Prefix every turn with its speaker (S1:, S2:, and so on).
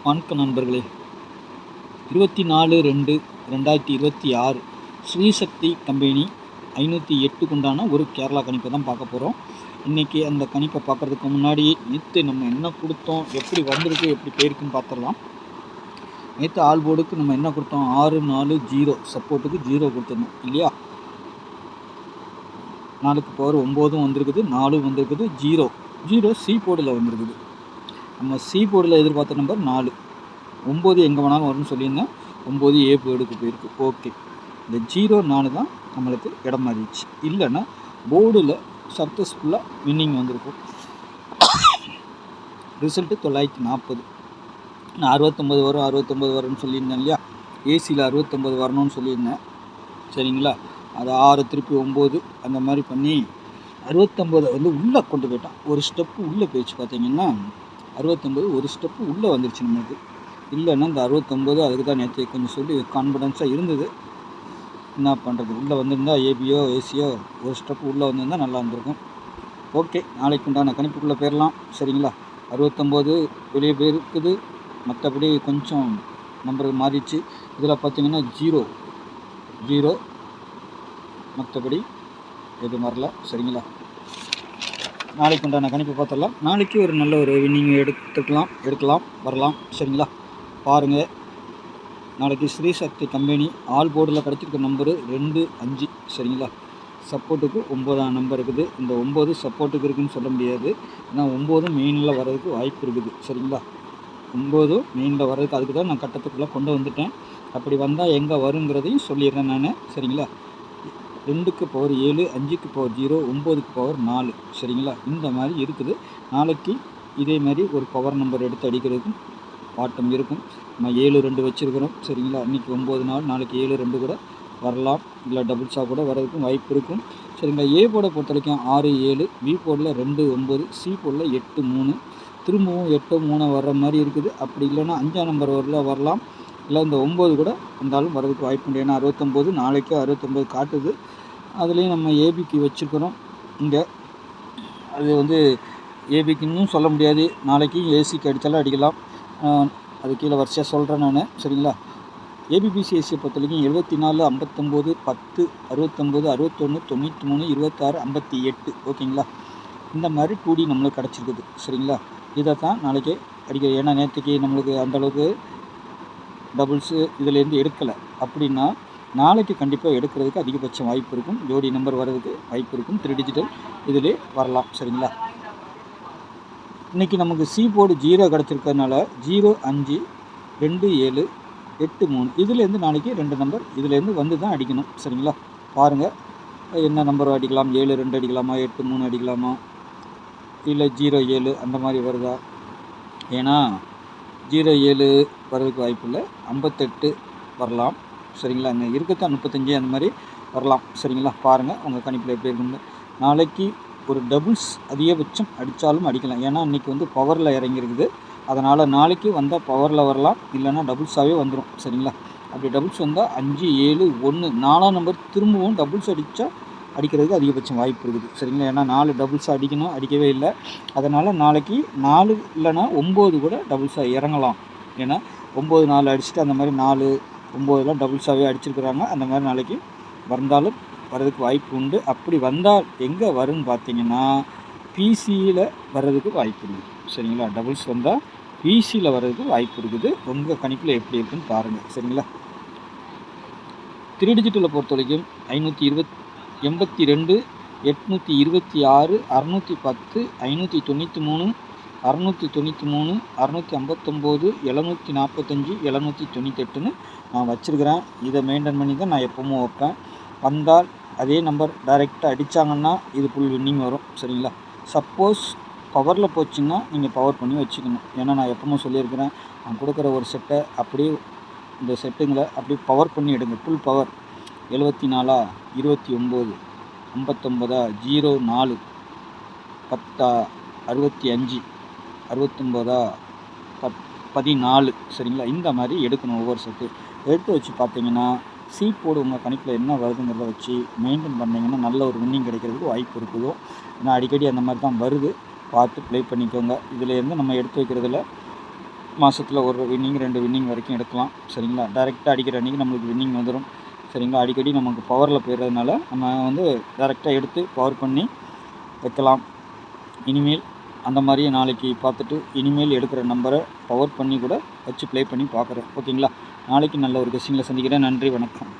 S1: வணக்கம் நண்பர்களே. 24/2/2026 ஸ்ரீசக்தி கம்பெனி 508க்கு உண்டான ஒரு கேரளா கணிப்பை தான் பார்க்க போகிறோம். இன்றைக்கி அந்த கணிப்பை பார்க்குறதுக்கு முன்னாடி நேற்று நம்ம என்ன கொடுத்தோம், எப்படி வந்திருக்கு, எப்படி போயிருக்குன்னு பார்த்துடலாம். நேற்று ஆல் போர்டுக்கு நம்ம என்ன கொடுத்தோம், 6-4-0 சப்போர்ட்டுக்கு 0 கொடுத்துருந்தோம் இல்லையா. 4க்கு பவர் 9 வந்திருக்குது, 4 வந்திருக்குது, 0 சி போர்டில் வந்திருக்குது. நம்ம சி போர்டில் எதிர்பார்த்த நம்பர் 4. 9 எங்கே வேணாலும் வரும்னு சொல்லியிருந்தேன். 9 ஏ போர்டுக்கு போயிருக்கு. ஓகே, இந்த 0-4 தான் நம்மளுக்கு இடம் மாறிடுச்சு. இல்லைன்னா போர்டில் சக்ஸஸ்ஃபுல்லாக வின்னிங் வந்திருக்கும். ரிசல்ட்டு 940. நான் 69 வரும் 69 வரும்னு சொல்லியிருந்தேன் இல்லையா. ஏசியில் 69 வரணும்னு சொல்லியிருந்தேன். சரிங்களா. அது 6 திருப்பி 9 அந்த மாதிரி பண்ணி 69 வந்து உள்ளே கொண்டு போயிட்டான். ஒரு ஸ்டெப்பு உள்ளே போயிடுச்சு. பார்த்தீங்கன்னா 69 ஒரு ஸ்டெப்பு உள்ளே வந்துருச்சு நம்மளுக்கு. இல்லைன்னா இந்த 69 அதுக்கு தான் நேற்று கொஞ்சம் சொல்லி கான்ஃபிடென்ஸாக இருந்தது. என்ன பண்ணுறது, உள்ளே வந்திருந்தால் ஏபியோ ஏசியோ ஒரு ஸ்டெப்பு உள்ளே வந்திருந்தால் நல்லா இருந்திருக்கும். ஓகே, நாளைக்கு உண்டான கணிப்புக்குள்ளே போயிடலாம். சரிங்களா. 69 வெளியே போயிருக்குது. மற்றபடி கொஞ்சம் நம்பர் மாறிடுச்சு. இதில் பார்த்தீங்கன்னா 0 மற்றபடி எதுவும் வரல. சரிங்களா. நாளைக்கு உண்டான கணிப்பு பார்த்துடலாம். நாளைக்கு ஒரு நல்ல ஒரு வின்னிங் எடுக்கலாம் வரலாம். சரிங்களா. பாருங்கள், நாளைக்கு ஸ்ரீசக்தி கம்பெனி ஆல் போர்டில் கிடச்சிருக்க நம்பரு 2-5. சரிங்களா. சப்போர்ட்டுக்கு 9ஆம் நம்பர் இருக்குது. இந்த 9 சப்போர்ட்டுக்கு இருக்குதுன்னு சொல்ல முடியாது. ஏன்னா 9 மெயினில் வர்றதுக்கு வாய்ப்பு இருக்குது. சரிங்களா. 9 மெயினில் வர்றதுக்கு அதுக்கு தான் நான் கட்டத்துக்குள்ளே கொண்டு வந்துட்டேன். அப்படி வந்தால் எங்கே வருங்கிறதையும் சொல்லிடுறேன் நான். சரிங்களா. 2க்கு பவர் 7, 5க்கு பவர் 0, 9க்கு பவர் 4. சரிங்களா. இந்த மாதிரி இருக்குது. நாளைக்கு இதே மாதிரி ஒரு பவர் நம்பர் எடுத்து அடிக்கிறதுக்கும் பாட்டம் இருக்கும். நம்ம 7-2 வச்சுருக்கிறோம். சரிங்களா. இன்றைக்கி 9 நாள், நாளைக்கு 7-2 கூட வரலாம். இல்லை டபுள்ஸாக கூட வர்றதுக்கும் வாய்ப்பு இருக்கும். சரிங்களா. ஏ போர்டை பொறுத்த வரைக்கும் 6-7, பி போர்டில் 2-9, சி போர்டில் 8-3, திரும்பவும் 8-3 வர்ற மாதிரி இருக்குது. அப்படி இல்லைன்னா 5ஆம் நம்பர் வரலாம். இல்லை இந்த 9 கூட வந்தாலும் வர்றதுக்கு வாய்ப்பு உண்டு. ஏன்னா 69 நாளைக்கு 69 காட்டுது. அதுலேயும் நம்ம ஏபிக்கு வச்சுருக்கிறோம். இங்கே அது வந்து ஏபிக்குன்னு சொல்ல முடியாது. நாளைக்கு ஏசிக்கு அடித்தாலும் அடிக்கலாம். அது கீழே வரிசையாக சொல்கிறேன் நான். சரிங்களா. ஏபிபிசிஎஸ்சியை பொறுத்த வரைக்கும் 74, 59, 10, 69, 61, 93, 26, 58. ஓகேங்களா. இந்த மாதிரி 2D நம்மளுக்கு கிடச்சிருக்குது. சரிங்களா. இதை தான் நாளைக்கு அடிக்க. ஏன்னா நேற்றுக்கு நம்மளுக்கு அந்தளவுக்கு டபுள்ஸு இதிலேருந்து எடுக்கலை. அப்படின்னா நாளைக்கு கண்டிப்பாக எடுக்கிறதுக்கு அதிகபட்சம் வாய்ப்பு இருக்கும். ஜோடி நம்பர் வர்றதுக்கு வாய்ப்பு இருக்கும். 3 டிஜிட்டல் இதிலே வரலாம். சரிங்களா. இன்றைக்கி நமக்கு சி போர்டு 0 கிடச்சிருக்கிறதுனால 0-5, 2-7, 8-3 இதுலேருந்து நாளைக்கு 2 நம்பர் இதுலேருந்து வந்து தான் அடிக்கணும். சரிங்களா. பாருங்கள், என்ன நம்பர் அடிக்கலாம். 7-2 அடிக்கலாமா, 8-3 அடிக்கலாமா, இல்லை 0-7 அந்த மாதிரி வருதா. ஏன்னா 0-7 வர்றதுக்கு வாய்ப்பு இல்லை. 58 வரலாம். சரிங்களா. அங்கே இருக்கத்தான் 35 அந்த மாதிரி வரலாம். சரிங்களா. பாருங்கள் உங்கள் கணிப்பில் எப்படி இருக்குன்னு. நாளைக்கு ஒரு டபுள்ஸ் அதிகபட்சம் அடித்தாலும் அடிக்கலாம். ஏன்னா இன்றைக்கி வந்து பவரில் இறங்கியிருக்குது. அதனால் நாளைக்கு வந்தால் பவரில் வரலாம். இல்லைன்னா டபுள்ஸாகவே வந்துடும். சரிங்களா. அப்படி டபுள்ஸ் வந்தால் 5, 7, 1 4ஆம் நம்பர் திரும்பவும் டபுள்ஸ் அடிக்கிறதுக்கு அதிகபட்சம் வாய்ப்பு இருக்குது. சரிங்களா. ஏன்னா 4 டபுள்ஸாக அடிக்கணும், அடிக்கவே இல்லை. அதனால் நாளைக்கு 4 இல்லைன்னா 9 கூட டபுள்ஸாக இறங்கலாம். ஏன்னா 9 4 அடிச்சுட்டு அந்த மாதிரி 4 9 டபுள்ஸாகவே அடிச்சிருக்கிறாங்க. அந்த மாதிரி நாளைக்கு வந்தாலும் வர்றதுக்கு வாய்ப்பு உண்டு. அப்படி வந்தால் எங்கே வரும்னு பார்த்தீங்கன்னா பிசியில் வர்றதுக்கு வாய்ப்பு இருக்குது. சரிங்களா. டபுள்ஸ் வந்தால் பிசியில் வர்றதுக்கு வாய்ப்பு இருக்குது. உங்கள் கணிப்பில் எப்படி இருக்குன்னு பாருங்கள். சரிங்களா. 3 டிஜிட்டலில் பொறுத்த வரைக்கும் 582, 826, 610, 593, 693, 659, 745, 798ன்னு நான் வச்சுருக்கிறேன். இதை மெயின்டைன் பண்ணி தான் நான் எப்பவும் வைப்பேன். வந்தால் அதே நம்பர் டைரெக்டாக அடித்தாங்கன்னா இது ஃபுல் வின்னிங் வரும். சரிங்களா. சப்போஸ் பவரில் போச்சுன்னா நீங்கள் பவர் பண்ணி வச்சுக்கணும். ஏன்னா நான் எப்பவும் சொல்லியிருக்கிறேன், நான் கொடுக்குற ஒரு செட்டை அப்படியே இந்த செட்டுங்களை அப்படியே பவர் பண்ணி எடுங்க. Full power 74, 29, 59, 04, 10, 65, 69, 14. சரிங்களா. இந்த மாதிரி எடுக்கணும். ஒவ்வொரு செட்டு எடுத்து வச்சு பார்த்தீங்கன்னா சி போர்டு உங்கள் கணிப்பில் என்ன வருதுங்கிறத வச்சு மெயின்டைன் பண்ணிங்கன்னா நல்ல ஒரு வின்னிங் கிடைக்கிறதுக்கு வாய்ப்பு இருக்குதோ. ஏன்னா அடிக்கடி அந்த மாதிரி தான் வருது. பார்த்து ப்ளே பண்ணிக்கோங்க. இதிலேருந்து நம்ம எடுத்து வைக்கிறதுல மாதத்தில் ஒரு வின்னிங் 2 வின்னிங் வரைக்கும் எடுக்கலாம். சரிங்களா? டைரெக்டாக அடிக்கிற அன்றைக்கி நம்மளுக்கு வின்னிங் வந்துடும். சரிங்களா? அடிக்கடி நமக்கு பவரில் போயிடுறதுனால நம்ம வந்து டைரெக்டாக எடுத்து பவர் பண்ணி வைக்கலாம். இனிமேல் அந்த மாதிரியே நாளைக்கு பார்த்துட்டு இனிமேல் எடுக்கிற நம்பரை பவர் பண்ணி கூட வச்சு ப்ளே பண்ணி பார்க்குறேன். ஓகேங்களா? நாளைக்கு நல்ல ஒரு கெஸ்ஸிங்கில் சந்திக்கிறேன். நன்றி, வணக்கம்.